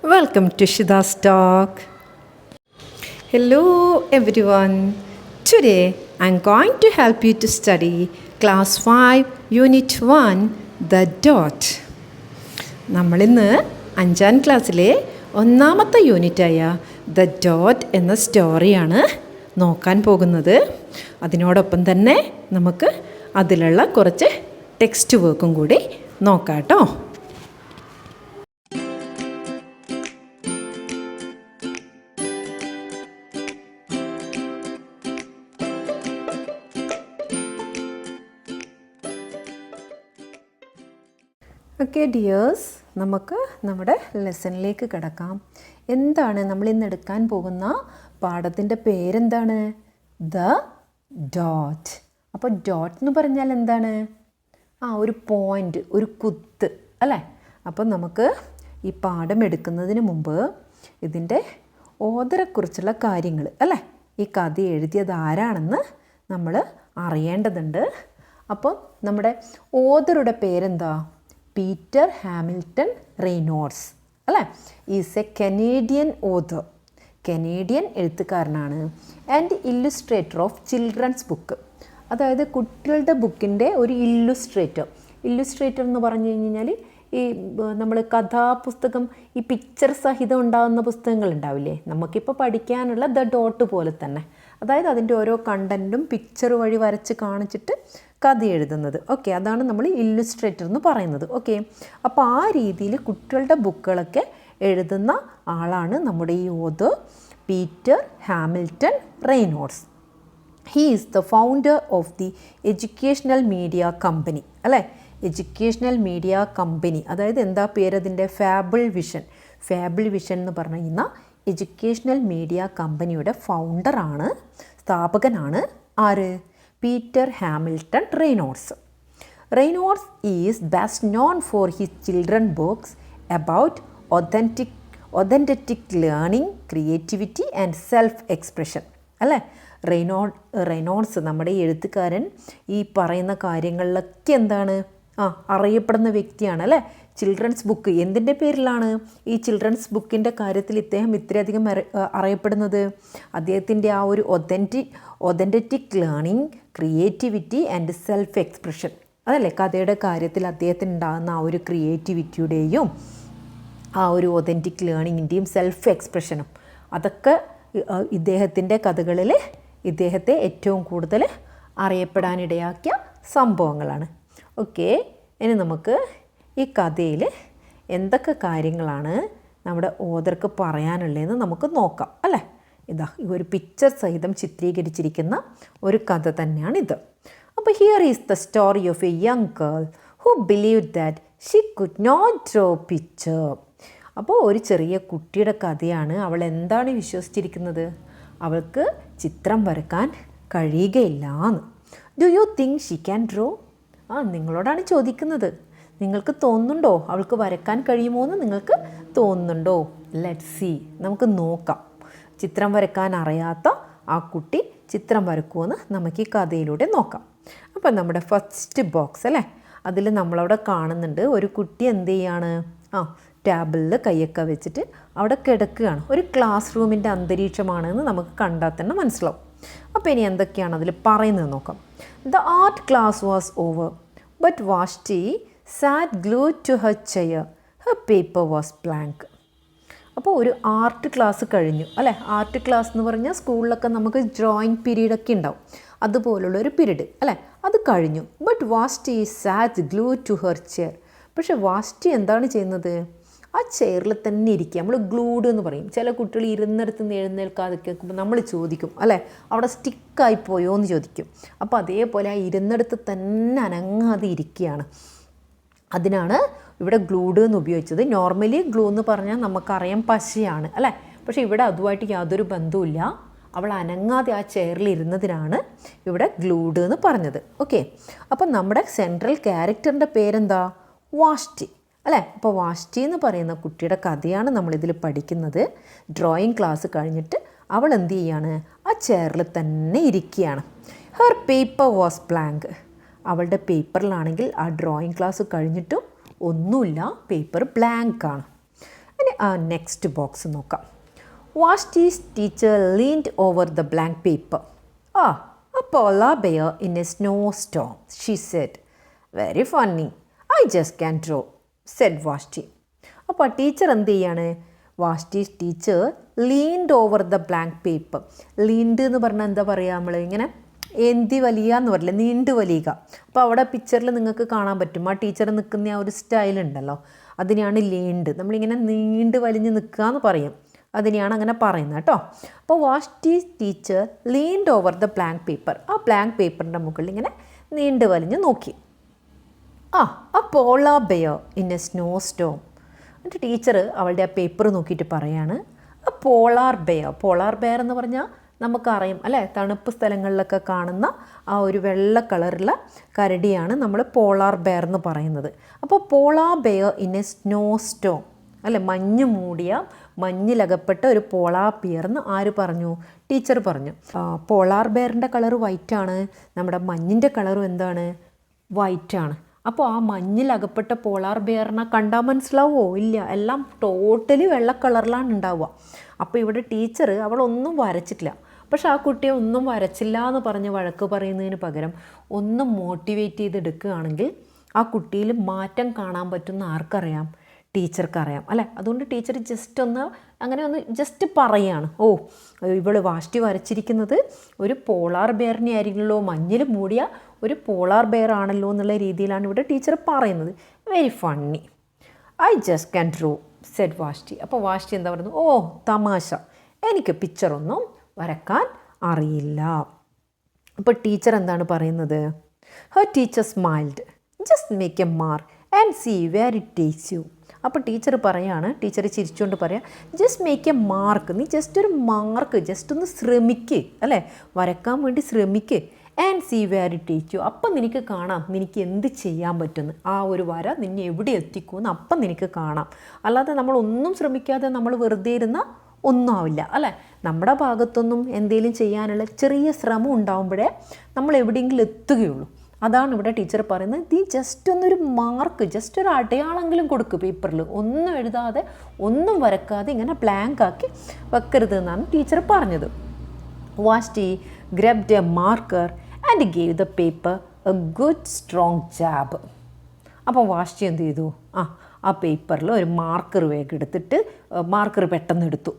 Welcome to Shida's Talk. Hello everyone. Today I'm going to help you to study Class 5 Unit 1 The Dot. നമ്മളിന്ന് 5ാം ക്ലാസ്സിലെ ഒന്നാമത്തെ യൂണിറ്റായ the dot എന്ന സ്റ്റോറിയാണ് നോക്കാൻ പോകുന്നത്. അതിനോടൊപ്പം തന്നെ നമുക്ക് അതിലുള്ള കുറച്ച് ടെക്സ്റ്റ് വർക്കും കൂടി നോക്കാം കേട്ടോ. ഓക്കെ ഡിയേഴ്സ്, നമുക്ക് നമ്മുടെ ലെസണിലേക്ക് കിടക്കാം. എന്താണ് നമ്മൾ ഇന്ന് എടുക്കാൻ പോകുന്ന പാഠത്തിൻ്റെ പേരെന്താണ്? The dot. അപ്പോൾ ഡോട്ട് എന്ന് പറഞ്ഞാൽ എന്താണ്? ഒരു പോയിൻ്റ്, ഒരു കുത്ത് അല്ലേ? അപ്പോൾ നമുക്ക് ഈ പാഠം എടുക്കുന്നതിന് മുമ്പ് ഇതിൻ്റെ ഓഥറെക്കുറിച്ചുള്ള കാര്യങ്ങൾ അല്ലേ, ഈ കഥ എഴുതിയത് ആരാണെന്ന് നമ്മൾ അറിയേണ്ടതുണ്ട്. അപ്പോൾ നമ്മുടെ ഓഥറുടെ പേരെന്താ? പീറ്റർ ഹാമിൽട്ടൺ റെയ്നോൾഡ്സ് അല്ലേ. Is a Canadian author, Canadian എഴുത്തുകാരനാണ്. And illustrator of children's book, അതായത് കുട്ടികളുടെ ബുക്കിൻ്റെ ഒരു ഇല്ലുസ്ട്രേറ്റർ എന്ന് പറഞ്ഞു കഴിഞ്ഞാൽ ഈ നമ്മൾ കഥാപുസ്തകം, ഈ പിക്ചർ സഹിതം ഉണ്ടാകുന്ന പുസ്തകങ്ങൾ ഉണ്ടാവില്ലേ, നമുക്കിപ്പോൾ പഠിക്കാനുള്ള ദ ഡോട്ട് പോലെ തന്നെ. അതായത് അതിൻ്റെ ഓരോ കണ്ടൻറ്റും പിക്ചർ വഴി വരച്ച് കാണിച്ചിട്ട് കഥ എഴുതുന്നത്. ഓക്കെ, അതാണ് നമ്മൾ ഇല്ലുസ്ട്രേറ്റർ എന്ന് പറയുന്നത്. ഓക്കെ, അപ്പോൾ ആ രീതിയിൽ കുട്ടികളുടെ ബുക്കുകളൊക്കെ എഴുതുന്ന ആളാണ് നമ്മുടെ ഈ author Peter Hamilton Reynolds. He is the founder of the educational media company അല്ലേ. എഡ്യൂക്കേഷണൽ മീഡിയ കമ്പനി, അതായത് എന്താ പേരതിൻ്റെ? ഫാബിൾ വിഷൻ എന്ന് പറഞ്ഞു കഴിഞ്ഞാൽ എഡ്യൂക്കേഷണൽ മീഡിയ കമ്പനിയുടെ ഫൗണ്ടറാണ്, സ്ഥാപകനാണ് ആര്? Peter Hamilton Reynolds. Reynolds is best known for his children books about authentic learning, creativity and self expression അല്ലേ. Reynolds നമ്മുടെ ഈ എഴുത്തുകാരൻ ഈ പറയുന്ന കാര്യങ്ങളിലൊക്കെ എന്താണ് അറിയപ്പെടുന്ന വ്യക്തിയാണ് അല്ലേ. ചിൽഡ്രൻസ് ബുക്ക് എന്തിൻ്റെ പേരിലാണ് ഈ ചിൽഡ്രൻസ് ബുക്കിൻ്റെ കാര്യത്തിൽ ഇദ്ദേഹം ഇത്രയധികം അറിയപ്പെടുന്നത്? അദ്ദേഹത്തിൻ്റെ ആ ഒരു authentic learning, creativity and self expression അതല്ലേ. കഥയുടെ കാര്യത്തിൽ അദ്ദേഹത്തിന് ഉണ്ടാകുന്ന ആ ഒരു ക്രിയേറ്റിവിറ്റിയുടെയും ആ ഒരു ഒതൻറ്റിക് ലേണിങ്ങിൻ്റെയും സെൽഫ് എക്സ്പ്രഷനും അതൊക്കെ ഇദ്ദേഹത്തിൻ്റെ കഥകളിൽ ഇദ്ദേഹത്തെ ഏറ്റവും കൂടുതൽ അറിയപ്പെടാനിടയാക്കിയ സംഭവങ്ങളാണ്. ഓക്കെ, ഇനി നമുക്ക് ഈ കഥയിൽ എന്തൊക്കെ കാര്യങ്ങളാണ് നമ്മുടെ ഓഥർക്ക് പറയാനുള്ളതെന്ന് നമുക്ക് നോക്കാം അല്ലേ. ഇതാ ഒരു പിക്ചർ സഹിതം ചിത്രീകരിച്ചിരിക്കുന്ന ഒരു കഥ തന്നെയാണിത്. അപ്പോൾ here is the story of a young girl who believed that she could not draw picture. അപ്പോൾ ഒരു ചെറിയ കുട്ടിയുടെ കഥയാണ്. അവൾ എന്താണ് വിശ്വസിച്ചിരിക്കുന്നത്? അവൾക്ക് ചിത്രം വരക്കാൻ കഴിയുകയില്ല എന്ന്. Do you think she can draw? നിങ്ങളോടാണ് ചോദിക്കുന്നത്. നിങ്ങൾക്ക് തോന്നുന്നുണ്ടോ അവൾക്ക് വരക്കാൻ കഴിയുമോ എന്ന്? നിങ്ങൾക്ക് തോന്നുന്നുണ്ടോ? ലെറ്റ്സ് സീ, നമുക്ക് നോക്കാം. ചിത്രം വരക്കാൻ അറിയാത്ത ആ കുട്ടി ചിത്രം വരക്കുമെന്ന് നമുക്ക് ഈ കഥയിലൂടെ നോക്കാം. അപ്പം നമ്മുടെ ഫസ്റ്റ് ബോക്സ് അല്ലേ, അതിൽ നമ്മളവിടെ കാണുന്നുണ്ട് ഒരു കുട്ടി എന്ത് ചെയ്യാണ്? ടേബിളിൽ കൈയൊക്കെ വെച്ചിട്ട് അവിടെ കിടക്കുകയാണ്. ഒരു ക്ലാസ് റൂമിൻ്റെ അന്തരീക്ഷമാണെന്ന് നമുക്ക് കണ്ടാൽ തന്നെ മനസ്സിലാവും. അപ്പോൾ ഇനി എന്തൊക്കെയാണ് അതിൽ പറയുന്നത് നോക്കാം. The art class was over but Vashti sat glued to her chair. Her paper was blank. അപ്പോൾ ഒരു ആർട്ട് ക്ലാസ് കഴിഞ്ഞു അല്ലേ. ആർട്ട് ക്ലാസ് എന്ന് പറഞ്ഞാൽ സ്കൂളിലൊക്കെ നമുക്ക് ഡ്രോയിങ് പീരീഡൊക്കെ ഉണ്ടാവും, അതുപോലുള്ളൊരു പീരീഡ് അല്ലേ. അത് കഴിഞ്ഞു. But Vashti sat glued to her chair. പക്ഷേ വാഷ്ടി എന്താണ് ചെയ്യുന്നത്? ആ ചെയറിൽ തന്നെ ഇരിക്കുക. നമ്മൾ ഗ്ലൂഡ് എന്ന് പറയും. ചില കുട്ടികൾ ഇരുന്നിടത്ത് നിന്ന് എഴുന്നേൽക്കാതൊക്കെ നമ്മൾ ചോദിക്കും അല്ലേ, അവിടെ സ്റ്റിക്കായിപ്പോയോ എന്ന് ചോദിക്കും. അപ്പോൾ അതേപോലെ ആ ഇരുന്നിടത്ത് തന്നെ അനങ്ങാതെ ഇരിക്കുകയാണ്. അതിനാണ് ഇവിടെ ഗ്ലൂഡ് എന്ന് ഉപയോഗിച്ചത്. നോർമലി ഗ്ലൂ എന്ന് പറഞ്ഞാൽ നമുക്കറിയാം പശയാണ് അല്ലേ, പക്ഷേ ഇവിടെ അതുമായിട്ട് യാതൊരു ബന്ധവുമില്ല. അവൾ അനങ്ങാതെ ആ ചെയറിൽ ഇരുന്നതിനാണ് ഇവിടെ ഗ്ലൂഡ് എന്ന് പറഞ്ഞത്. ഓക്കെ, അപ്പം നമ്മുടെ സെൻട്രൽ ക്യാരക്ടറിൻ്റെ പേരെന്താ? വാഷ്ടി അല്ലേ. അപ്പോൾ വാഷ്ടി എന്ന് പറയുന്ന കുട്ടിയുടെ കഥയാണ് നമ്മളിതിൽ പഠിക്കുന്നത്. ഡ്രോയിങ് ക്ലാസ് കഴിഞ്ഞിട്ട് അവൾ എന്ത് ചെയ്യാണ്? ആ ചെയറിൽ തന്നെ ഇരിക്കുകയാണ്. Her paper was blank. അവളുടെ പേപ്പറിലാണെങ്കിൽ ആ ഡ്രോയിങ് ക്ലാസ് കഴിഞ്ഞിട്ടും ഒന്നുമില്ല, പേപ്പർ ബ്ലാങ്ക് ആണ്. ഇനി നെക്സ്റ്റ് ബോക്സ് നോക്കാം. വാഷ്ടി's teacher leaned over the blank paper. A polar bear in a snowstorm, she said. Very funny. I just can't draw, said Vashti. അപ്പോൾ teacher എന്ത് ചെയ്യാണ്? Vashti's teacher leaned over the blank paper. Leaned എന്ന് പറഞ്ഞാൽ എന്താ പറയുക, നമ്മൾ ഇങ്ങനെ ഏന്തി വലിയ എന്ന് പറയില്ല, നീണ്ടു വലിയുക. അപ്പോൾ അവിടെ പിക്ചറിൽ നിങ്ങൾക്ക് കാണാൻ പറ്റും ആ ടീച്ചർ നിൽക്കുന്ന ആ ഒരു സ്റ്റൈലുണ്ടല്ലോ, അതിനെയാണ് ലീൻഡ്. നമ്മളിങ്ങനെ നീണ്ട് വലിഞ്ഞ് നിൽക്കുക എന്ന് പറയും, അതിനെയാണ് അങ്ങനെ പറയുന്നത് കേട്ടോ. അപ്പോൾ Vashti's teacher leaned over the blank paper. ആ ബ്ലാങ്ക് പേപ്പറിൻ്റെ മുകളിൽ ഇങ്ങനെ നീണ്ട് വലിഞ്ഞ് നോക്കി. a polar bear in a snowstorm. എന്നിട്ട് ടീച്ചർ അവളുടെ ആ പേപ്പർ നോക്കിയിട്ട് പറയാണ്, പോളാർ ബെയർ എന്ന് പറഞ്ഞാൽ നമുക്കറിയാം അല്ലേ, തണുപ്പ് സ്ഥലങ്ങളിലൊക്കെ കാണുന്ന ആ ഒരു വെള്ള കളറുള്ള കരടിയാണ് നമ്മൾ പോളാർ ബെയർ എന്ന് പറയുന്നത്. അപ്പോൾ പോളാർ ബെയർ ഇൻ എ സ്നോസ്റ്റോം അല്ലേ, മഞ്ഞ് മൂടിയ മഞ്ഞിലകപ്പെട്ട ഒരു പോളാർ ബെയർ എന്ന് ആര് പറഞ്ഞു? ടീച്ചർ പറഞ്ഞു. പോളാർ ബെയറിൻ്റെ കളർ വൈറ്റാണ്, നമ്മുടെ മഞ്ഞിൻ്റെ കളറും എന്താണ്? വൈറ്റാണ്. അപ്പോൾ ആ മഞ്ഞിലകപ്പെട്ട പോളാർ ബെയറിനെ കണ്ടാൽ മനസ്സിലാവുമോ? ഇല്ല, എല്ലാം ടോട്ടലി വെള്ള കളറിലാണ് ഉണ്ടാവുക. അപ്പോൾ ഇവിടെ ടീച്ചർ അവളൊന്നും വരച്ചിട്ടില്ല. പക്ഷെ ആ കുട്ടിയെ ഒന്നും വരച്ചില്ല എന്ന് പറഞ്ഞ് വഴക്ക് പറയുന്നതിന് പകരം ഒന്ന് മോട്ടിവേറ്റ് ചെയ്തെടുക്കുകയാണെങ്കിൽ ആ കുട്ടിയിൽ മാറ്റം കാണാൻ പറ്റുന്ന ആർക്കറിയാം? ടീച്ചർക്കറിയാം അല്ലേ. അതുകൊണ്ട് ടീച്ചർ ജസ്റ്റ് ഒന്ന് അങ്ങനെ ഒന്ന് ജസ്റ്റ് പറയാണ്, ഇവള് വാഷ്ടി വരച്ചിരിക്കുന്നത് ഒരു പോളാർ ബെയറിനെ ആയിരിക്കുമല്ലോ, മഞ്ഞിൽ മൂടിയ ഒരു പോളാർ ബെയർ ആണല്ലോ എന്നുള്ള രീതിയിലാണ് ഇവിടെ ടീച്ചർ പറയുന്നത്. Very funny. I just can draw, said Vashti. അപ്പോൾ വാഷ്ടി എന്താ പറയുന്നത്? തമാശ, എനിക്ക് പിക്ചറൊന്നും വരക്കാൻ അറിയില്ല. അപ്പോൾ ടീച്ചർ എന്താണ് പറയുന്നത്? Her teacher smiled. Just make a mark and see where it takes you. അപ്പോൾ ടീച്ചർ പറയാണ്, ടീച്ചർ ചിരിച്ചുകൊണ്ട് പറയാം, ജസ്റ്റ് മേക്ക് എ മാർക്ക്, നീ ജസ്റ്റ് ഒരു മാർക്ക് ജസ്റ്റ് ഒന്ന് ശ്രമിക്ക് അല്ലേ, വരക്കാൻ വേണ്ടി ശ്രമിക്ക്. And see where it takes you. അപ്പം നിനക്ക് കാണാം നിനക്ക് എന്ത് ചെയ്യാൻ പറ്റുമെന്ന്. ആ ഒരു വര നിന്നെ എവിടെ എത്തിക്കുമെന്ന് അപ്പം നിനക്ക് കാണാം. അല്ലാതെ നമ്മളൊന്നും ശ്രമിക്കാതെ നമ്മൾ വെറുതെ ഇരുന്നാൽ ഒന്നും ആവില്ല അല്ലേ. നമ്മുടെ ഭാഗത്തൊന്നും എന്തെങ്കിലും ചെയ്യാനുള്ള ചെറിയ ശ്രമം ഉണ്ടാകുമ്പോഴേ നമ്മൾ എവിടെയെങ്കിലും എത്തുകയുള്ളൂ. അതാണ് ഇവിടെ ടീച്ചർ പറയുന്നത്. നീ ജസ്റ്റ് ഒന്നൊരു മാർക്ക്, ജസ്റ്റ് ഒരു അടയാളെങ്കിലും കൊടുക്കുക പേപ്പറിൽ, ഒന്നും എഴുതാതെ ഒന്നും വരക്കാതെ ഇങ്ങനെ ബ്ലാങ്ക് ആക്കി വെക്കരുത് എന്നാണ് ടീച്ചർ പറഞ്ഞത്. വാഷ്ടി grabbed a marker and gave the paper a good strong jab. അപ്പോൾ വാഷ്ടി എന്ത് ചെയ്തു? ആ പേപ്പറിൽ ഒരു മാർക്കർ വേഗം എടുത്തിട്ട് മാർക്കർ പെട്ടെന്ന് എടുത്തു.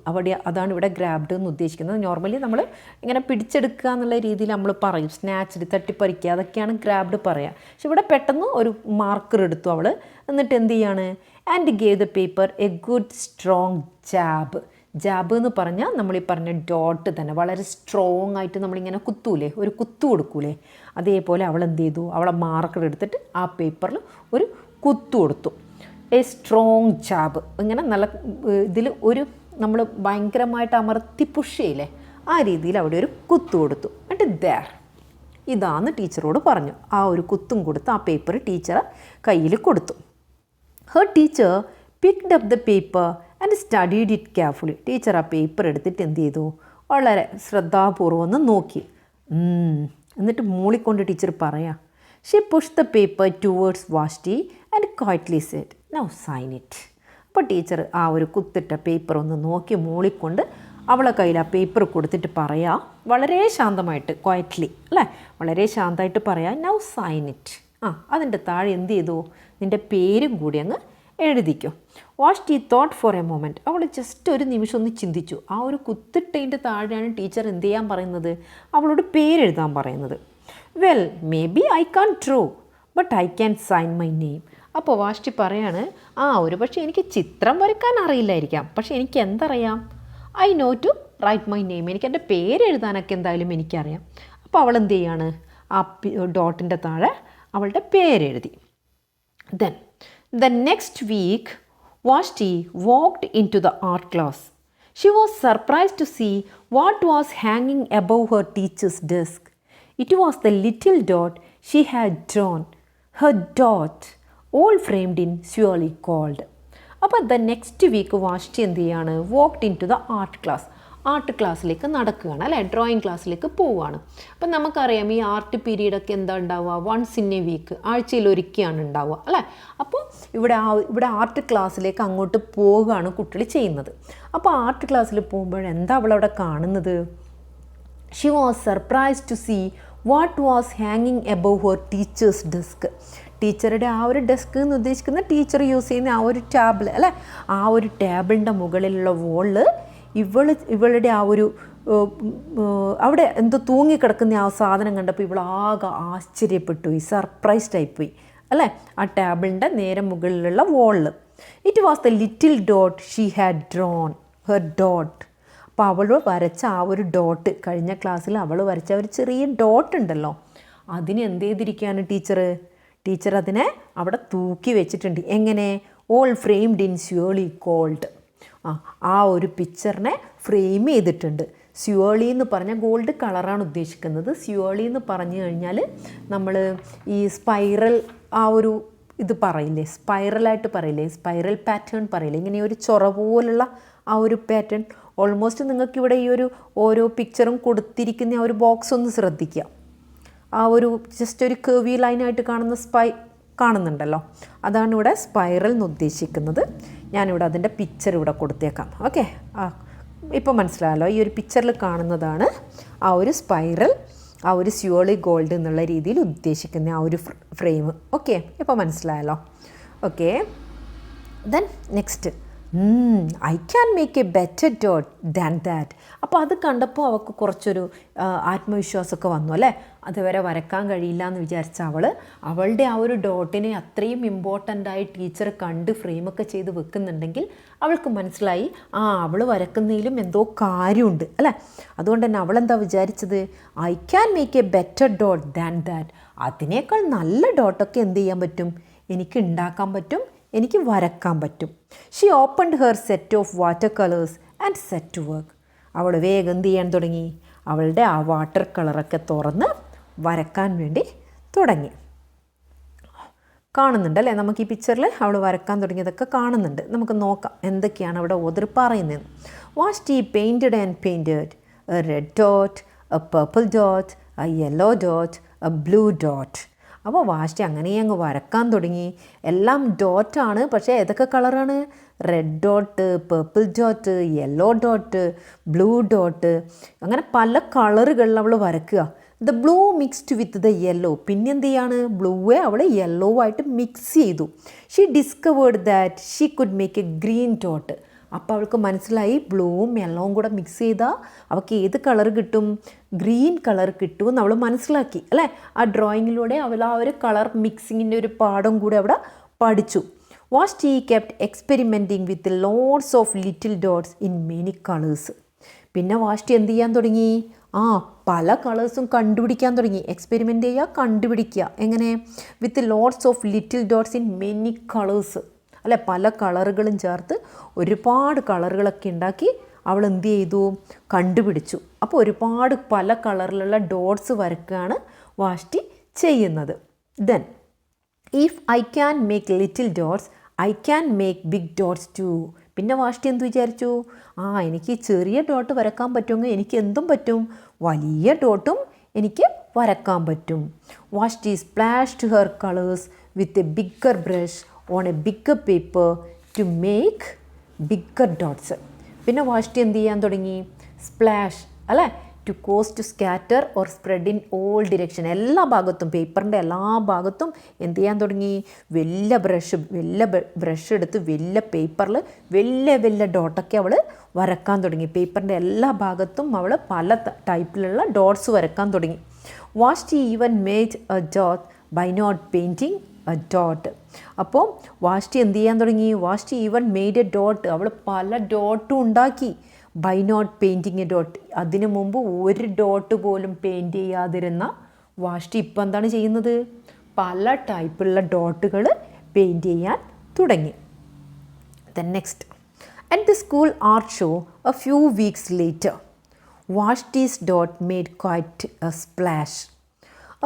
അതാണ് ഇവിടെ ഗ്രാബ്ഡ് എന്ന് ഉദ്ദേശിക്കുന്നത്. നോർമലി നമ്മൾ ഇങ്ങനെ പിടിച്ചെടുക്കുക എന്നുള്ള രീതിയിൽ നമ്മൾ പറയും, സ്നാച്ച്ഡ്, തട്ടിപ്പറിക്കുക, അതൊക്കെയാണ് ഗ്രാബ്ഡ് പറയുക. പക്ഷെ ഇവിടെ പെട്ടെന്ന് ഒരു മാർക്കർ എടുത്തു അവൾ. എന്നിട്ട് എന്ത് ചെയ്യാണ്? And gave the paper A good strong jab. Jab എന്ന് പറഞ്ഞാൽ നമ്മളീ പറഞ്ഞ ഡോട്ട് തന്നെ വളരെ സ്ട്രോങ് ആയിട്ട് നമ്മളിങ്ങനെ കുത്തൂലേ, ഒരു കുത്തു കൊടുക്കൂലേ, അതേപോലെ അവൾ എന്ത് ചെയ്തു? അവളെ മാർക്കർ എടുത്തിട്ട് ആ പേപ്പറിൽ ഒരു കുത്തു കൊടുത്തു. A strong jab. ഇങ്ങനെ നല്ല ഇതിൽ ഒരു നമ്മൾ ഭയങ്കരമായിട്ട് അമർത്തി പുഷ് ചെയ്യില്ലേ, ആ രീതിയിൽ അവിടെ ഒരു കുത്തു കൊടുത്തു. എന്നിട്ട് ദർ, ഇതാന്ന് ടീച്ചറോട് പറഞ്ഞു. ആ ഒരു കുത്തും കൊടുത്ത് ആ പേപ്പർ ടീച്ചറെ കയ്യിൽ കൊടുത്തു. Her teacher picked up the paper and studied it carefully. Teacher ആ പേപ്പർ എടുത്തിട്ട് എന്ത് ചെയ്തു? വളരെ ശ്രദ്ധാപൂർവം ഒന്ന് നോക്കി. എന്നിട്ട് മൂളിക്കൊണ്ട് ടീച്ചർ പറയാം, she push the paper towards Vashti and quietly said, now sign it. അപ്പോൾ ടീച്ചർ ആ ഒരു കുത്തിട്ട പേപ്പർ ഒന്ന് നോക്കി മൂളിക്കൊണ്ട് അവളെ കയ്യിൽ ആ പേപ്പർ കൊടുത്തിട്ട് പറയാം, വളരെ ശാന്തമായിട്ട്, ക്വയറ്റ്ലി അല്ലേ, വളരെ ശാന്തമായിട്ട് പറയാം, നൗ സൈൻ ഇറ്റ്. അതിൻ്റെ താഴെ എന്ത് ചെയ്തു? നിൻ്റെ പേരും കൂടി അങ്ങ് എഴുതിക്കോ. വാഷ്ടി തോട്ട് ഫോർ എ മൊമെൻറ്റ്. അവൾ ജസ്റ്റ് ഒരു നിമിഷം ഒന്ന് ചിന്തിച്ചു. ആ ഒരു കുത്തിട്ടതിൻ്റെ താഴെയാണ് ടീച്ചർ എന്ത് ചെയ്യാൻ പറയുന്നത്? അവളോട് പേരെഴുതാൻ പറയുന്നത്. Well, maybe I can draw but I can sign my name. അപ്പോൾ വാഷ്ടി പറയാണ്, ഒരു പക്ഷേ എനിക്ക് ചിത്രം വരയ്ക്കാൻ അറിയില്ലായിരിക്കാം, പക്ഷേ എനിക്ക് എന്തറിയാം? I know to write my name. എനിക്ക് എൻ്റെ പേരെഴുതാനൊക്കെ എന്തായാലും എനിക്കറിയാം. അപ്പോൾ അവൾ എന്ത് ചെയ്യാണ്? ആ ഡോട്ടിൻ്റെ താഴെ അവളുടെ പേരെഴുതി. Then the next week, Vashti walked into the art class. She was surprised to see what was hanging above her teacher's desk. It was the little dot she had drawn. Her dot, all framed in surely called. അപ്പോൾ the next week വാഷ്ടി എന്ത് ചെയ്യാണ്? walked into the art class. Art ക്ലാസ്സിലേക്ക് നടക്കുകയാണ് അല്ലേ, drawing ക്ലാസ്സിലേക്ക് പോവുകയാണ്. അപ്പം നമുക്കറിയാം ഈ ആർട്ട് പീരീഡൊക്കെ എന്താ ഉണ്ടാവുക, വൺസ് ഇൻ എ വീക്ക്, ആഴ്ചയിൽ ഒരിക്കലാണ് ഉണ്ടാവുക അല്ലേ. അപ്പോൾ ഇവിടെ ആർട്ട് ക്ലാസ്സിലേക്ക് അങ്ങോട്ട് പോവുകയാണ് കുട്ടികൾ ചെയ്യുന്നത്. അപ്പോൾ ആർട്ട് ക്ലാസ്സിൽ പോകുമ്പോഴെന്താ അവളവിടെ കാണുന്നത്? She was surprised to see what was ഹാങ്ങിങ് എബവ് ഹെർ ടീച്ചേഴ്സ് ഡെസ്ക്. ടീച്ചറുടെ ആ ഒരു ഡെസ്ക് എന്ന് ഉദ്ദേശിക്കുന്ന ടീച്ചർ യൂസ് ചെയ്യുന്ന ആ ഒരു ടേബിൾ അല്ലേ, ആ ഒരു ടേബിളിൻ്റെ മുകളിലുള്ള വോളിൽ ഇവളുടെ ആ ഒരു അവിടെ എന്തോ തൂങ്ങിക്കിടക്കുന്ന ആ സാധനം കണ്ടപ്പോൾ ഇവളാകെ ആശ്ചര്യപ്പെട്ടു പോയി, സർപ്രൈസ്ഡ് ആയിപ്പോയി അല്ലേ. ആ ടേബിളിൻ്റെ നേരെ മുകളിലുള്ള വോളിൽ it was the little dot she had drawn her dot. അപ്പോൾ അവൾ വരച്ച ആ ഒരു ഡോട്ട്, കഴിഞ്ഞ ക്ലാസ്സിൽ അവൾ വരച്ച ഒരു ചെറിയ ഡോട്ട് ഉണ്ടല്ലോ, അതിന് എന്ത് ചെയ്തിരിക്കുകയാണ് ടീച്ചർ അതിനെ അവിടെ തൂക്കി വെച്ചിട്ടുണ്ട്. എങ്ങനെ? All framed in swirly gold. ആ ഒരു പിക്ചറിനെ ഫ്രെയിം ചെയ്തിട്ടുണ്ട്. സ്യൂർലി എന്ന് പറഞ്ഞാൽ ഗോൾഡ് കളറാണ് ഉദ്ദേശിക്കുന്നത്. സ്യൂർലി എന്ന് പറഞ്ഞു കഴിഞ്ഞാൽ നമ്മൾ ഈ സ്പൈറൽ ആ ഒരു ഇത് പറയില്ലേ, സ്പൈറലായിട്ട് പറയില്ലേ, സ്പൈറൽ പാറ്റേൺ പറയില്ലേ, ഇങ്ങനെ ഒരു ചൊറ പോലുള്ള ആ ഒരു പാറ്റേൺ. ഓൾമോസ്റ്റ് നിങ്ങൾക്കിവിടെ ഈ ഒരു ഓരോ പിക്ചറും കൊടുത്തിരിക്കുന്ന ആ ഒരു ബോക്സ് ഒന്ന് ശ്രദ്ധിക്കുക. ആ ഒരു ജസ്റ്റ് ഒരു കർവി ലൈനായിട്ട് കാണുന്നുണ്ടല്ലോ, അതാണ് ഇവിടെ സ്പൈറൽ എന്ന് ഉദ്ദേശിക്കുന്നത്. ഞാനിവിടെ അതിൻ്റെ പിക്ചർ ഇവിടെ കൊടുത്തേക്കാം. ഓക്കെ, ഇപ്പോൾ മനസ്സിലായല്ലോ, ഈ ഒരു പിക്ചറിൽ കാണുന്നതാണ് ആ ഒരു സ്പൈറൽ, ആ ഒരു സ്യൂർലി ഗോൾഡ് എന്നുള്ള രീതിയിൽ ഉദ്ദേശിക്കുന്ന ആ ഒരു ഫ്രെയിം. ഓക്കെ, ഇപ്പോൾ മനസ്സിലായല്ലോ. Okay, then next, I can make A better dot than that. അപ്പോൾ അത് കണ്ടപ്പോൾ അവൾക്ക് കുറച്ചൊരു ആത്മവിശ്വാസമൊക്കെ വന്നു അല്ലേ. അതുവരെ വരക്കാൻ കഴിയില്ല എന്ന് വിചാരിച്ച അവളുടെ ആ ഒരു ഡോട്ടിനെ അത്രയും ഇമ്പോർട്ടൻ്റായി ടീച്ചർ കണ്ട് ഫ്രെയിമൊക്കെ ചെയ്ത് വെക്കുന്നുണ്ടെങ്കിൽ അവൾക്ക് മനസ്സിലായി അവൾ വരക്കുന്നതിലും എന്തോ കാര്യമുണ്ട് അല്ലേ. അതുകൊണ്ട് തന്നെ അവളെന്താ വിചാരിച്ചത്? I can make A better dot than that. അതിനേക്കാൾ നല്ല ഡോട്ടൊക്കെ എന്ത് ചെയ്യാൻ പറ്റും, എനിക്ക് ഉണ്ടാക്കാൻ പറ്റും, എനിക്ക് വരക്കാൻ പറ്റും. She opened her set of water colours and set to work. അവൾ വേഗം എന്ത് ചെയ്യാൻ തുടങ്ങി? അവളുടെ ആ വാട്ടർ കളറൊക്കെ തുറന്ന് വരക്കാൻ വേണ്ടി തുടങ്ങി. കാണുന്നുണ്ട് അല്ലേ, നമുക്ക് ഈ പിക്ചറിൽ അവൾ വരക്കാൻ തുടങ്ങിയതൊക്കെ കാണുന്നുണ്ട്. നമുക്ക് നോക്കാം എന്തൊക്കെയാണ് അവിടെ ഓതർ പറയുന്നത്. വാസ്റ്റ് ഈ painted and painted A red dot, A purple dot, A yellow dot, A blue dot. അപ്പോൾ വാഷ്ടി അങ്ങനെ അങ്ങ് വരക്കാൻ തുടങ്ങി. എല്ലാം ഡോട്ടാണ്, പക്ഷേ ഏതൊക്കെ കളറാണ്? Red dot, purple dot, yellow dot, blue dot, അങ്ങനെ പല കളറുകളിൽ അവൾ വരക്കുക. The blue mixed with the yellow. പിന്നെ എന്ത് ചെയ്യാണ്? ബ്ലൂവെ അവൾ യെല്ലോ ആയിട്ട് മിക്സ് ചെയ്തു. She discovered that she could make A green dot. അപ്പോൾ അവൾക്ക് മനസ്സിലായി ബ്ലൂവും യെല്ലോവും കൂടെ മിക്സ് ചെയ്താൽ അവൾക്ക് ഏത് കളർ കിട്ടും? ഗ്രീൻ കളർ കിട്ടുമെന്ന് അവൾ മനസ്സിലാക്കി അല്ലേ. ആ ഡ്രോയിങ്ങിലൂടെ അവൾ ആ ഒരു കളർ മിക്സിങ്ങിൻ്റെ ഒരു പാഠം കൂടെ അവിടെ പഠിച്ചു. Vashti kept experimenting with lots of little dots in many colours. പിന്നെ വാഷ്ടി എന്ത് ചെയ്യാൻ തുടങ്ങി? പല കളേഴ്സും കണ്ടുപിടിക്കാൻ തുടങ്ങി. എക്സ്പെരിമെൻ്റ് ചെയ്യുക, കണ്ടുപിടിക്കുക. എങ്ങനെ? വിത്ത് lots of little dots in many colours അല്ലെ, പല കളറുകളും ചേർത്ത് ഒരുപാട് കളറുകളൊക്കെ ഉണ്ടാക്കി അവൾ എന്ത് ചെയ്തു? കണ്ടുപിടിച്ചു. അപ്പോൾ ഒരുപാട് പല കളറിലുള്ള ഡോട്ട്സ് വരക്കുകയാണ് വാഷ്ടി ചെയ്യുന്നത്. Then if I can make little dots I can make big dots too. പിന്നെ വാഷ്ടി എന്ത് വിചാരിച്ചു? എനിക്ക് ചെറിയ ഡോട്ട് വരക്കാൻ പറ്റുമെങ്കിൽ എനിക്ക് എന്തും പറ്റും, വലിയ ഡോട്ടും എനിക്ക് വരക്കാൻ പറ്റും. Vashti splashed her colours with a bigger brush on a bigger paper to make bigger dots. പിന്നെ വാഷ്ടി എന്ത് ചെയ്യാൻ തുടങ്ങി? സ്പ്ലാഷ് അല്ലേ, to cause to scatter or spread in all direction. എല്ലാ ഭാഗത്തും, പേപ്പറിൻ്റെ എല്ലാ ഭാഗത്തും എന്ത് ചെയ്യാൻ തുടങ്ങി? വലിയ ബ്രഷ് എടുത്ത് വലിയ പേപ്പറിൽ വലിയ ഡോട്ടൊക്കെ അവൾ വരക്കാൻ തുടങ്ങി. പേപ്പറിൻ്റെ എല്ലാ ഭാഗത്തും അവൾ പല ടൈപ്പിലുള്ള ഡോട്ട്സ് വരക്കാൻ തുടങ്ങി. Vashti even made a dot by not painting a dot. അപ്പോൾ വാഷ്ടി എന്ത് ചെയ്യാൻ തുടങ്ങി? Vashti even made a dot. അവൾ പല ഡോട്ടും ഉണ്ടാക്കി. By not painting a dot. അതിനു മുമ്പ് ഒരു ഡോട്ട് പോലും പെയിൻറ്റ് ചെയ്യാതിരുന്ന വാഷ്ടി ഇപ്പം എന്താണ് ചെയ്യുന്നത്? പല ടൈപ്പുള്ള ഡോട്ടുകൾ പെയിൻറ്റ് ചെയ്യാൻ തുടങ്ങി. Then next, at the school art show a few weeks later Vashti's dot made quite a splash.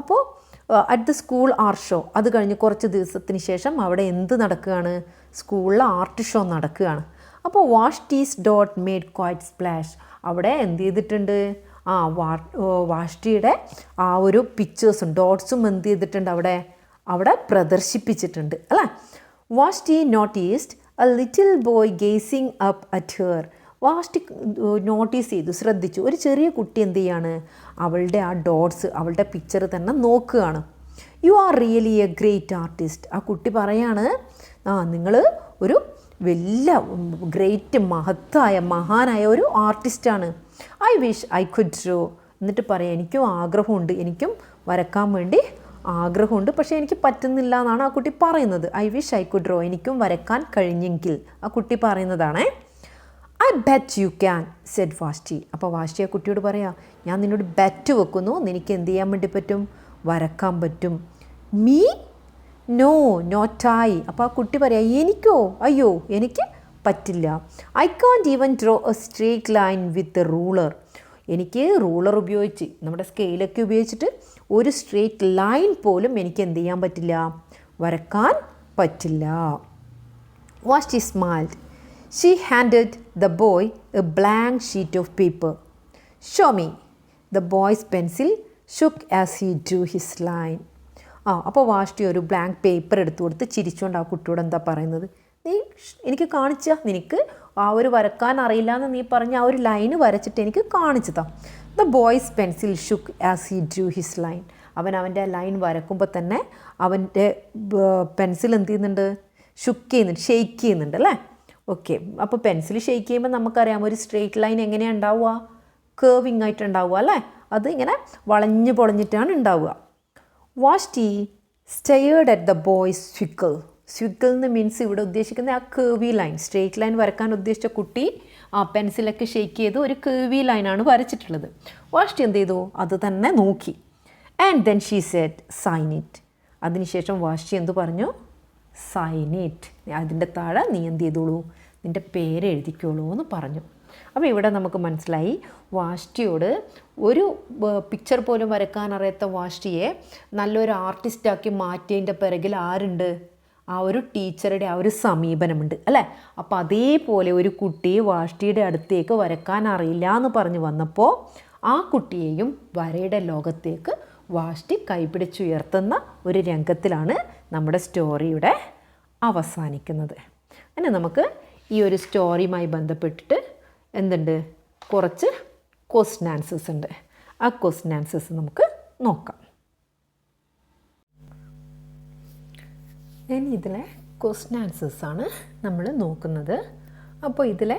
അപ്പോൾ at the school art show, അത് കഴിഞ്ഞ് കുറച്ച് ദിവസത്തിന് ശേഷം അവിടെ എന്ത് നടക്കുകയാണ്? സ്കൂളിൽ ആർട്ട് ഷോ നടക്കുകയാണ്. അപ്പോൾ വാഷ്റ്റീസ് ഡോട്ട് മെയ്ഡ് ക്വൈറ്റ് സ്പ്ലാഷ്. അവിടെ എന്ത് ചെയ്തിട്ടുണ്ട്? വാഷ്ടിയുടെ ആ ഒരു പിക്ചേഴ്സും ഡോട്ട്സും എന്ത് ചെയ്തിട്ടുണ്ട്? അവിടെ പ്രദർശിപ്പിച്ചിട്ടുണ്ട് അല്ലേ. Vashti noticed a little boy gazing up at her. Vashti notice ചെയ്തു, ശ്രദ്ധിച്ചു, ഒരു ചെറിയ കുട്ടി എന്ത് ചെയ്യാണ്? അവളുടെ ആ ഡോട്ട്സ്, അവളുടെ പിക്ചർ തന്നെ നോക്കുകയാണ്. You are really A great artist. ആ കുട്ടി പറയാണ്, നിങ്ങൾ ഒരു വലിയ ഗ്രേറ്റ് മഹാനായ ഒരു ആർട്ടിസ്റ്റാണ്. I wish I could draw. എന്നിട്ട് പറയാം, എനിക്കും ആഗ്രഹമുണ്ട്, എനിക്കും വരക്കാൻ വേണ്ടി ആഗ്രഹമുണ്ട്, പക്ഷേ എനിക്ക് പറ്റുന്നില്ല എന്നാണ് ആ കുട്ടി പറയുന്നത്. I wish I could draw, എനിക്കും വരക്കാൻ കഴിഞ്ഞെങ്കിൽ ആ കുട്ടി പറയുന്നതാണേ. I bet you can said Vashti. അപ്പോൾ വാഷ്ടി ആ കുട്ടിയോട് പറയാം, ഞാൻ നിന്നോട് ബെറ്റ് വെക്കുന്നു, നിനക്ക് എന്ത് ചെയ്യാൻ വേണ്ടി പറ്റും? വരക്കാൻ പറ്റും. മീ? No not I. അപ്പോൾ ആ കുട്ടി പറയാം, എനിക്കോ? അയ്യോ, എനിക്ക് പറ്റില്ല. I can't even draw a straight line with ruler. എനിക്ക് റൂളർ ഉപയോഗിച്ച്, നമ്മുടെ സ്കെയിലൊക്കെ ഉപയോഗിച്ചിട്ട് ഒരു സ്ട്രേറ്റ് ലൈൻ പോലും എനിക്ക് എന്ത് ചെയ്യാൻ പറ്റില്ല? വരക്കാൻ പറ്റില്ല. Vashti smiled. She handed the boy a blank sheet of paper. Show me. The boy's pencil shook as he drew his line. അപ്പോൾ വാഷ്ടി ഒരു ബ്ലാങ്ക് പേപ്പർ എടുത്തു കൊടുത്ത് ചിരിച്ചുകൊണ്ട് ആ കുട്ടിയോട് എന്താ പറയുന്നത്? നീ എനിക്ക് കാണിച്ചാൽ, നിനക്ക് ആ ഒരു വരക്കാൻ അറിയില്ല എന്ന് നീ പറഞ്ഞ ആ ഒരു ലൈന് വരച്ചിട്ട് എനിക്ക് കാണിച്ചതാ. The boy's pencil shook as he drew his line. അവൻ്റെ ലൈൻ വരക്കുമ്പോൾ തന്നെ അവൻ്റെ പെൻസിൽ എന്ത് ചെയ്യുന്നുണ്ട്? ഷെയ്ക്ക് ചെയ്യുന്നുണ്ട് അല്ലേ. ഓക്കെ, അപ്പോൾ പെൻസിൽ ഷെയ്ക്ക് ചെയ്യുമ്പോൾ നമുക്കറിയാം ഒരു സ്ട്രെയിറ്റ് ലൈൻ എങ്ങനെയാണ് ഉണ്ടാവുക? കേർവിങ് ആയിട്ട് ഉണ്ടാവുക അല്ലേ. അത് ഇങ്ങനെ വളഞ്ഞ് പൊളഞ്ഞിട്ടാണ് ഉണ്ടാവുക. വാഷ്ടി സ്റ്റെയർഡ് അറ്റ് ദ ബോയ്സ് സ്വിക്കിൾ. സ്വിക്കിൾ എന്ന് മീൻസ് ഇവിടെ ഉദ്ദേശിക്കുന്ന ആ കേർവി ലൈൻ, സ്ട്രെയിറ്റ് ലൈൻ വരക്കാൻ ഉദ്ദേശിച്ച കുട്ടി ആ പെൻസിലൊക്കെ ഷെയ്ക്ക് ചെയ്ത് ഒരു കേർവി ലൈനാണ് വരച്ചിട്ടുള്ളത്. വാഷ്ടി എന്ത് ചെയ്തു? അത് തന്നെ നോക്കി. And then she said sign it. അതിനുശേഷം വാഷ്ടി എന്ത് പറഞ്ഞു? Sign it. അതിൻ്റെ താഴെ നീ എന്ത് ചെയ്തോളൂ? നിൻ്റെ പേര് എഴുതിക്കോളൂ എന്ന് പറഞ്ഞു. അപ്പോൾ ഇവിടെ നമുക്ക് മനസ്സിലായി, വാഷ്ടിയോട് ഒരു പിക്ചർ പോലും വരക്കാൻ അറിയാത്ത വാഷ്ടിയെ നല്ലൊരു ആർട്ടിസ്റ്റാക്കി മാറ്റിയതിൻ്റെ പിറകിൽ ആരുണ്ട്? ആ ഒരു ടീച്ചറുടെ ആ ഒരു സമീപനമുണ്ട് അല്ലേ. അപ്പോൾ അതേപോലെ ഒരു കുട്ടി വാഷ്ടിയുടെ അടുത്തേക്ക് വരക്കാൻ അറിയില്ല എന്ന് പറഞ്ഞു വന്നപ്പോൾ ആ കുട്ടിയെയും വരയുടെ ലോകത്തേക്ക് വാഷ്ടി കൈപിടിച്ചുയർത്തുന്ന ഒരു രംഗത്തിലാണ് നമ്മുടെ സ്റ്റോറിയുടെ അവസാനിക്കുന്നത്. അങ്ങനെ നമുക്ക് ഈ ഒരു സ്റ്റോറിയുമായി ബന്ധപ്പെട്ടിട്ട് എന്തുണ്ട്? കുറച്ച് ക്വസ്റ്റ്യൻ ആൻസേഴ്സ് ഉണ്ട്. ആ ക്വസ്റ്റ്യൻ ആൻസേഴ്സ് നമുക്ക് നോക്കാം. ഇനി ഇതിലെ ക്വസ്റ്റ്യൻ ആൻസേഴ്സാണ് നമ്മൾ നോക്കുന്നത്. അപ്പോൾ ഇതിലെ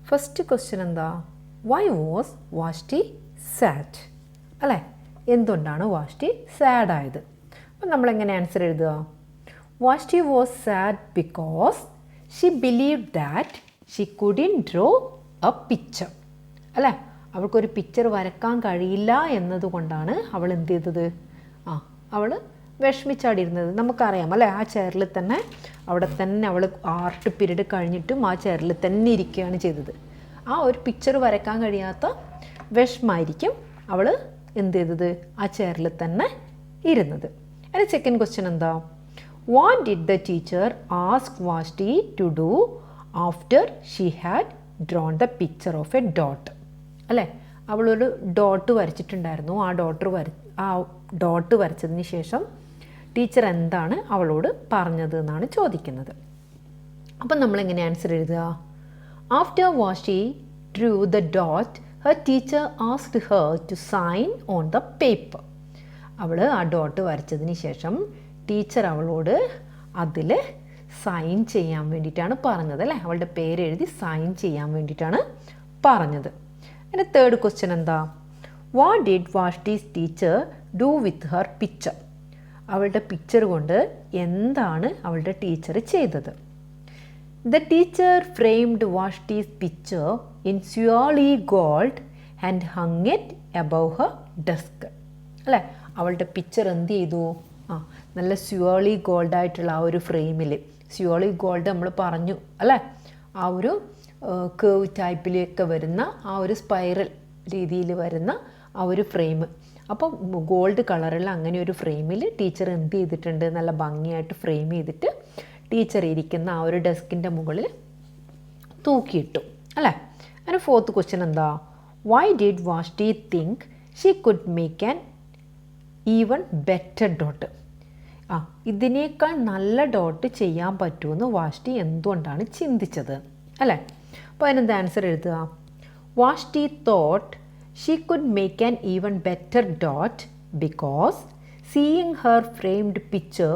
ഫസ്റ്റ് ക്വസ്റ്റ്യൻ എന്താ? Why was Vashti sad? അല്ലേ, എന്തുകൊണ്ടാണ് വാഷ്ടി സാഡ് ആയത്? അപ്പം നമ്മളെങ്ങനെ ആൻസർ എഴുതുക? Vashti was sad because she believe that she couldn't draw a picture. അല്ലേ, അവൾക്കൊരു പിക്ചർ വരക്കാൻ കഴിയില്ല എന്നതുകൊണ്ടാണ് അവൾ എന്ത് ചെയ്തത്? അവൾ വിഷമിച്ചാടിയിരുന്നത്. നമുക്കറിയാം അല്ലേ, ആ ചെയറിൽ തന്നെ അവിടെ തന്നെ അവൾ ആർട്ട് പീരീഡ് കഴിഞ്ഞിട്ടും ആ ചെയറിൽ തന്നെ ഇരിക്കുകയാണ് ചെയ്തത്. ആ ഒരു പിക്ചർ വരക്കാൻ കഴിയാത്ത വിഷമായിരിക്കും അവൾ എന്ത് ചെയ്തത്? ആ ചെയറിൽ തന്നെ ഇരുന്നത്. അതിന് സെക്കൻഡ് ക്വസ്റ്റ്യൻ എന്താ? What did the teacher ask Vashti to do after she had drawn the picture of a dot? അല്ലേ, അവളൊരു ഡോട്ട് വരച്ചിട്ടുണ്ടായിരുന്നു. ആ ഡോട്ട് വരച്ചതിന് ശേഷം ടീച്ചർ എന്താണ് അവളോട് പറഞ്ഞത് എന്നാണ് ചോദിക്കുന്നത്. അപ്പം നമ്മളെങ്ങനെ ആൻസർ എഴുതുക? After Vashti drew the dot her teacher asked her to sign on the paper. അവൾ ആ ഡോട്ട് വരച്ചതിന് ശേഷം ടീച്ചർ അവളോട് അതിൽ സൈൻ ചെയ്യാൻ വേണ്ടിയിട്ടാണ് പറഞ്ഞത് അല്ലേ. അവളുടെ പേര് എഴുതി സൈൻ ചെയ്യാൻ വേണ്ടിയിട്ടാണ് പറഞ്ഞത്. അതിൻ്റെ തേർഡ് ക്വസ്റ്റ്യൻ എന്താ? What did Vashti's teacher do with her picture? അവളുടെ പിക്ചർ കൊണ്ട് എന്താണ് അവളുടെ ടീച്ചർ ചെയ്തത്? The teacher framed Vashti's picture in swirly gold and hung it above her desk. അല്ലേ, അവളുടെ പിക്ചർ എന്ത് ചെയ്തു? നല്ല സ്യുവർലി ഗോൾഡായിട്ടുള്ള ആ ഒരു ഫ്രെയിമിൽ, സ്യുവർലി ഗോൾഡ് നമ്മൾ പറഞ്ഞു അല്ലേ, ആ ഒരു കേവ് ടൈപ്പിലൊക്കെ വരുന്ന ആ ഒരു സ്പൈറൽ രീതിയിൽ വരുന്ന ആ ഒരു ഫ്രെയിം. അപ്പോൾ ഗോൾഡ് കളറുള്ള അങ്ങനെ ഒരു ഫ്രെയിമിൽ ടീച്ചർ എന്ത് ചെയ്തിട്ടുണ്ട്? നല്ല ഭംഗിയായിട്ട് ഫ്രെയിം ചെയ്തിട്ട് ടീച്ചർ ഇരിക്കുന്ന ആ ഒരു ഡെസ്കിൻ്റെ മുകളിൽ തൂക്കിയിട്ടു അല്ലേ. അതിന് ഫോർത്ത് ക്വസ്റ്റ്യൻ എന്താ? Why did Vashti think she could make an even better dot? ഇതിനേക്കാൾ നല്ല ഡോട്ട് ചെയ്യാൻ പറ്റുമെന്ന് വാഷ്ടി എന്തുകൊണ്ടാണ് ചിന്തിച്ചത് അല്ലേ. അപ്പോൾ അതിനെന്താ ആൻസർ എഴുതുക? Vashti thought she could make an even better dot because seeing her framed picture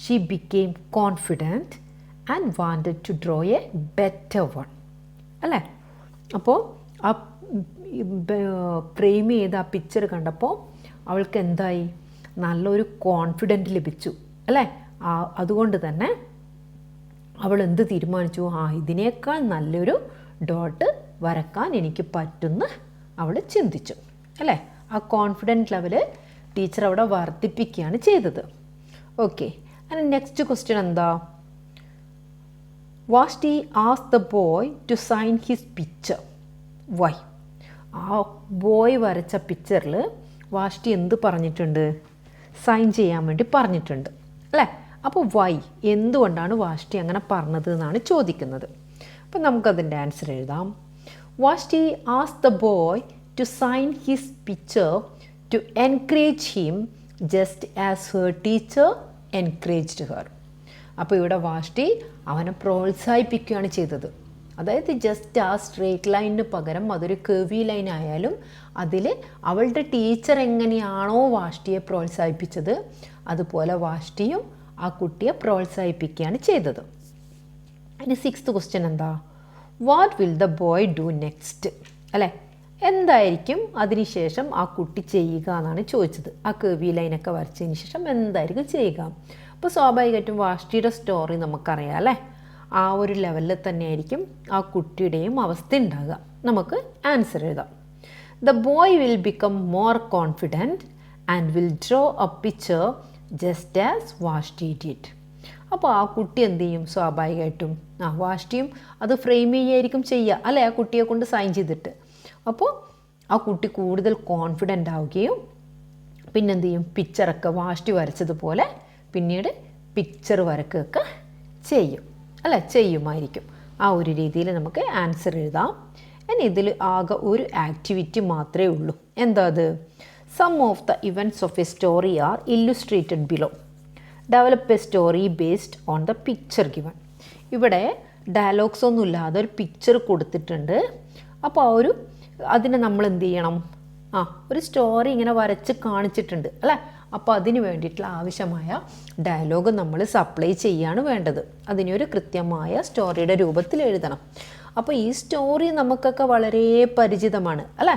she became confident and wanted to draw a better one അല്ലേ. അപ്പോൾ ആ ഫ്രെയിം ചെയ്ത് ആ പിക്ചർ കണ്ടപ്പോൾ അവൾക്ക് എന്തായി? നല്ലൊരു കോൺഫിഡൻറ്റ് ലഭിച്ചു അല്ലേ. അതുകൊണ്ട് തന്നെ അവൾ എന്ത് തീരുമാനിച്ചു? ഇതിനേക്കാൾ നല്ലൊരു ഡോട്ട് വരക്കാൻ എനിക്ക് പറ്റുമെന്ന് അവൾ ചിന്തിച്ചു അല്ലേ. ആ കോൺഫിഡൻറ്റ് ലെവൽ ടീച്ചർ അവിടെ വർദ്ധിപ്പിക്കുകയാണ് ചെയ്തത്. ഓക്കെ, അതിന് നെക്സ്റ്റ് ക്വസ്റ്റ്യൻ എന്താ? Vashti asked the boy to sign his picture. Why? ആ ബോയ് വരച്ച പിക്ചറിൽ വാഷ്ടി എന്ത് പറഞ്ഞിട്ടുണ്ട്? സൈൻ ചെയ്യാൻ വേണ്ടി പറഞ്ഞിട്ടുണ്ട് അല്ലേ. അപ്പോൾ വൈ, എന്തുകൊണ്ടാണ് വാഷ്ടി അങ്ങനെ പറഞ്ഞത് എന്നാണ് ചോദിക്കുന്നത്. അപ്പം നമുക്കതിൻ്റെ ആൻസർ എഴുതാം. Vashti asked the boy to sign his picture to encourage him just as her teacher encouraged her. അപ്പോൾ ഇവിടെ വാഷ്ടി അവനെ പ്രോത്സാഹിപ്പിക്കുകയാണ് ചെയ്തത്. അതായത് ജസ്റ്റ് ആ സ്ട്രേറ്റ് ലൈനിന് പകരം അതൊരു കർവി ലൈൻ ആയാലും അതിൽ അവളുടെ ടീച്ചർ എങ്ങനെയാണോ വാഷ്ടിയെ പ്രോത്സാഹിപ്പിച്ചത് അതുപോലെ വാഷ്ടിയും ആ കുട്ടിയെ പ്രോത്സാഹിപ്പിക്കുകയാണ് ചെയ്തത്. അതിന് സിക്സ്ത് ക്വസ്റ്റ്യൻ എന്താ? What will the boy do next അല്ലേ. എന്തായിരിക്കും അതിനുശേഷം ആ കുട്ടി ചെയ്യുക എന്നാണ് ചോദിച്ചത്. ആ കർവി ലൈനൊക്കെ വരച്ചതിന് ശേഷം എന്തായിരിക്കും ചെയ്യുക? അപ്പോൾ സ്വാഭാവികമായിട്ടും വാഷ്ടിയുടെ സ്റ്റോറി നമുക്കറിയാം അല്ലേ. ആ ഒരു ലെവലിൽ തന്നെയായിരിക്കും ആ കുട്ടിയുടെയും അവസ്ഥ ഉണ്ടാകുക. നമുക്ക് ആൻസർ എഴുതാം. The boy will become more confident and will draw a picture just as Vashti did. അപ്പോൾ ആ കുട്ടി എന്ത് ചെയ്യും? സ്വാഭാവികമായിട്ടും വാഷ്ടിയും അത് ഫ്രെയിം ചെയ്യായിരിക്കും ചെയ്യുക അല്ലേ, ആ കുട്ടിയെ കൊണ്ട് സൈൻ ചെയ്തിട്ട്. അപ്പോൾ ആ കുട്ടി കൂടുതൽ കോൺഫിഡൻ്റ് ആവുകയും പിന്നെന്ത് ചെയ്യും? പിക്ചറൊക്കെ വാഷ്ടി വരച്ചതുപോലെ പിന്നീട് പിക്ചർ വരക്കുകയൊക്കെ ചെയ്യും അല്ലേ, ചെയ്യുമായിരിക്കും. ആ ഒരു രീതിയിൽ നമുക്ക് ആൻസർ എഴുതാം. ഇനി ഇതിൽ ആകെ ഒരു ആക്ടിവിറ്റി മാത്രമേ ഉള്ളൂ. എന്താ അത്? Some of the events of a story are illustrated below. Develop a story based on the picture given. ഇവിടെ ഡയലോഗ്സ് ഒന്നും ഇല്ലാതെ ഒരു പിക്ചർ കൊടുത്തിട്ടുണ്ട്. അപ്പോൾ അതിനെ നമ്മൾ എന്ത് ചെയ്യണം? ഒരു സ്റ്റോറി ഇങ്ങനെ വരച്ച് കാണിച്ചിട്ടുണ്ട് അല്ലേ. അപ്പോൾ അതിന് വേണ്ടിയിട്ടുള്ള ആവശ്യമായ ഡയലോഗ് നമ്മൾ സപ്ലൈ ചെയ്യാണ് വേണ്ടത്. അതിനൊരു കൃത്യമായ സ്റ്റോറിയുടെ രൂപത്തിൽ എഴുതണം. അപ്പോൾ ഈ സ്റ്റോറി നമുക്കൊക്കെ വളരെ പരിചിതമാണ് അല്ലേ.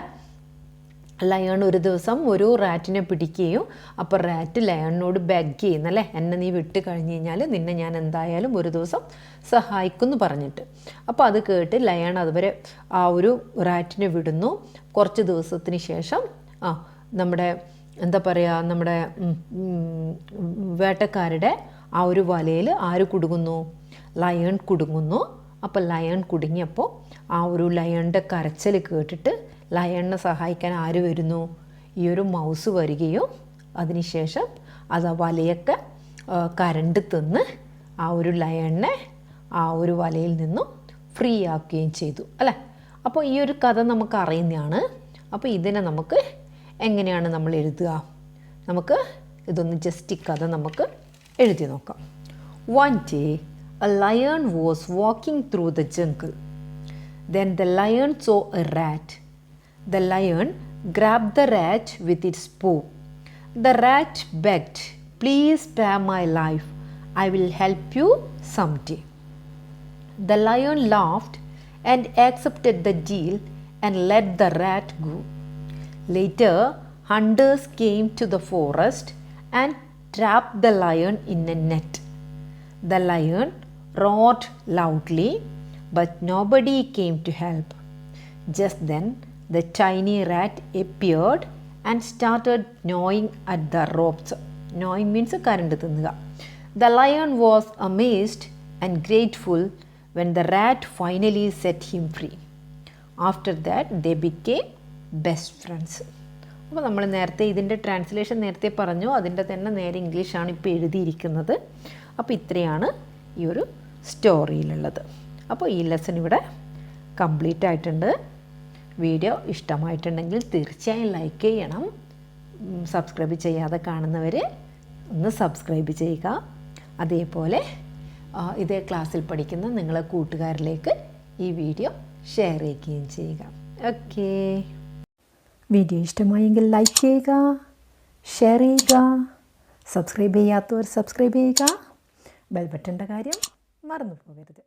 ലയൺ ഒരു ദിവസം ഒരു റാറ്റിനെ പിടിക്കുകയും അപ്പോൾ റാറ്റ് ലയണിനോട് ബെഗ് ചെയ്യുന്നല്ലേ, എന്നെ നീ വിട്ട് കഴിഞ്ഞ് കഴിഞ്ഞാൽ നിന്നെ ഞാൻ എന്തായാലും ഒരു ദിവസം സഹായിക്കുമെന്ന് പറഞ്ഞിട്ട്. അപ്പോൾ അത് കേട്ട് ലയൺ അതുവരെ ആ ഒരു റാറ്റിനെ വിടുന്നു. കുറച്ച് ദിവസത്തിന് ശേഷം നമ്മുടെ എന്താ പറയുക, നമ്മുടെ വേട്ടക്കാരുടെ ആ ഒരു വലയിൽ ആര് കുടുങ്ങുന്നു? ലയൺ കുടുങ്ങുന്നു. അപ്പോൾ ലയൺ കുടുങ്ങിയപ്പോൾ ആ ഒരു ലയണിൻ്റെ കരച്ചിൽ കേട്ടിട്ട് ലയണിനെ സഹായിക്കാൻ ആര് വരുന്നു? ഈ ഒരു മൗസ് വരികയും അതിനുശേഷം അത് വലയൊക്കെ കരണ്ട് തിന്ന് ആ ഒരു ലയണിനെ ആ ഒരു വലയിൽ നിന്നും ഫ്രീ ആക്കുകയും ചെയ്തു അല്ലേ. അപ്പോൾ ഈ ഒരു കഥ നമുക്ക് അറിയുന്നതാണ്. അപ്പോൾ ഇതിനെ നമുക്ക് എങ്ങനെയാണ് നമ്മൾ എഴുതുക? നമുക്ക് ഇതൊന്ന് ജസ്റ്റ് ഈ കഥ നമുക്ക് എഴുതി നോക്കാം. One day, a lion was walking through the jungle. Then the lion saw a rat. The lion grabbed the rat with its paw. The rat begged, "Please spare my life. I will help you someday." The lion laughed and accepted the deal and let the rat go. Later, hunters came to the forest and trapped the lion in a net. The lion roared loudly, but nobody came to help. Just then, the tiny rat appeared and started gnawing at the ropes. Gnawing means current തിന്നുക. The lion was amazed and grateful when the rat finally set him free. After that, they became best friends. അപ്പോൾ നമ്മൾ നേരത്തെ ഇതിൻ്റെ translation നേരത്തെ പറഞ്ഞു, അതിൻ്റെ തന്നെ നേരെ ഇംഗ്ലീഷാണ് ഇപ്പോൾ എഴുതിയിരിക്കുന്നത്. അപ്പോൾ ഇത്രയാണ് ഈ ഒരു സ്റ്റോറിയിലുള്ളത്. അപ്പോൾ ഈ ലെസൺ ഇവിടെ കംപ്ലീറ്റ് ആയിട്ടുണ്ട്. വീഡിയോ ഇഷ്ടമായിട്ടുണ്ടെങ്കിൽ തീർച്ചയായും ലൈക്ക് ചെയ്യണം. സബ്സ്ക്രൈബ് ചെയ്യാതെ കാണുന്നവർ ഒന്ന് സബ്സ്ക്രൈബ് ചെയ്യുക. അതേപോലെ ഇതേ ക്ലാസ്സിൽ പഠിക്കുന്ന നിങ്ങളെ കൂട്ടുകാരിലേക്ക് ഈ വീഡിയോ ഷെയർ ചെയ്യുകയും ചെയ്യുക. ഓക്കേ, വീഡിയോ ഇഷ്ടമായെങ്കിൽ ലൈക്ക് ചെയ്യുക, ഷെയർ ചെയ്യുക, സബ്സ്ക്രൈബ് ചെയ്യാത്തവർ സബ്സ്ക്രൈബ് ചെയ്യുക. ബെൽ ബട്ടൻ്റെ കാര്യം മറന്നു പോകരുത്.